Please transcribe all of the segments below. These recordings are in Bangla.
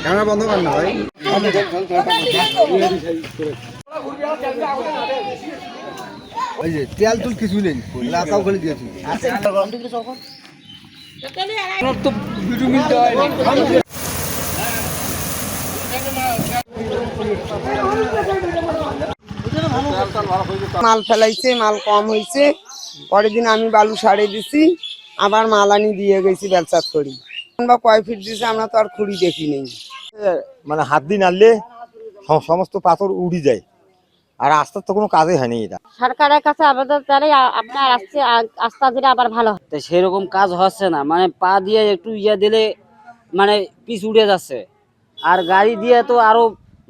ক্যামেরা বন্ধ কর না ভাই। ওই যে তেল তুল কিছু নেই, লাতাও করে দিয়েছি। তো ভিডিও মিলতে হয় না। মাল ফেলাইছে, মাল কম হয়েছে, পরের দিন আমি বালু সারে দিছি, আবার মাল আনি দিয়ে গেছি বেলচাত করি। বা কয় ফিট দিছে আমরা তো আর খুঁড়ি দেখি নেই। মানে হাত দিয়ে নাড়লে সমস্ত পাথর উড়ে যায়, আর রাস্তার তো কোনো কাজই হয়নি এটা। সরকারের কাছে আবেদন জানাই আপনার আস্থা দিলে আবার ভালো হয়। তো সেরকম কাজ হচ্ছে না, মানে পা দিয়ে একটু ইয়ে দিলে মানে পিচ উড়ে যাচ্ছে, আর গাড়ি দিয়ে তো আরো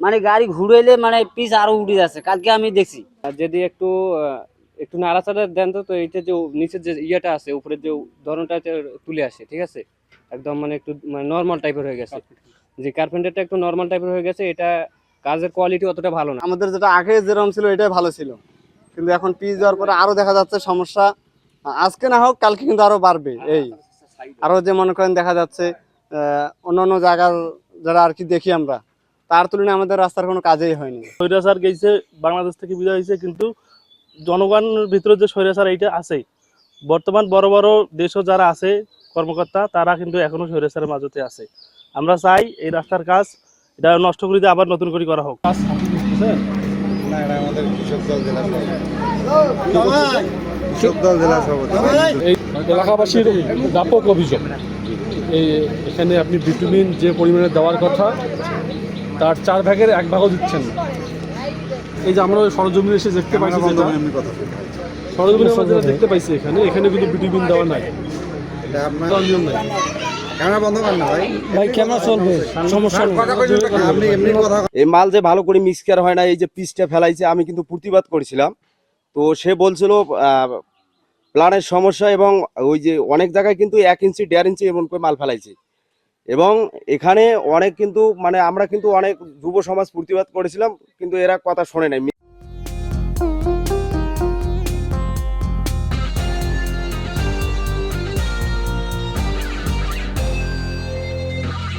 মানে গাড়ি ঘুরেলে মানে পিচ আরো উড়ে যাচ্ছে, কালকে আমি দেখছি। আর যদি একটু একটু নাড়াচাড়া দেন তো এইটা যে নিচের যে ইয়েটা আছে উপরে যে ধরনটা তুলে আসে, ঠিক আছে, একদম মানে একটু মানে নর্মাল টাইপের হয়ে গেছে, যে কার্পেন্টারটা একটু নর্মাল টাইপের হয়ে গেছে, এটা কাজের কোয়ালিটি অতটা ভালো না। আমাদের যেটা আগে যেরকম ছিল এটাই ভালো ছিল, কিন্তু এখন পিচ দেওয়ার পরে আরো দেখা যাচ্ছে সমস্যা। আজকে না হোক কালকে কিন্তু আরো বাড়বে। এই আরো যে মনে করেন দেখা যাচ্ছে অন্যান্য জায়গার যারা আর কি দেখি আমরা, তার তুলনায় আমাদের রাস্তার কোনো কাজেই হয়নি। স্বৈরাচার গেছে বাংলাদেশ থেকে বিদায় হয়েছে, কিন্তু জনগণের ভিতরে যে স্বৈরাচার এইটা আছে, বর্তমান বড় বড় দেশও যারা আছে কর্মকর্তা, তারা কিন্তু এখনো স্বৈরাচারের মাঝতে আছে। আমরা চাই এই রাস্তার কাজ এটা নষ্ট করে দিয়ে আবার নতুন করে করা হোক। এই এলাকাবাসীর ব্যাপক অভিযোগ, এখানে আপনি ভিটামিন যে পরিমাণে দেওয়ার কথা তার 4 ভাগের 1 ভাগও দিচ্ছেন না। এই যে আমরা সরজমিনে এসে দেখতে পাইছি, সরজমিনে দেখতে পাইছি এখানে কিন্তু ভিটামিন দেওয়া নাই, নিয়ম নাই। ক্যামেরা বন্ধ কর না ভাই। ভাই ক্যামেরা চলবে, সমস্যা নেই। আপনি এমনি কথা। এই মাল যে ভালো করে মিক্সচার হয় না, এই যে পিচটা ফেলাইছে, আমি কিন্তু প্রতিবাদ করেছিলাম। তো সে বলছিল প্ল্যানের সমস্যা, এবং ওই যে অনেক জায়গায় কিন্তু 1 ইঞ্চি 1.5 ইঞ্চি এমন করে মাল ফেলাইছে। এবং এখানে অনেক কিন্তু মানে আমরা কিন্তু অনেক যুব সমাজ প্রতিবাদ করেছিলাম, কিন্তু এরা কথা শোনে নাই।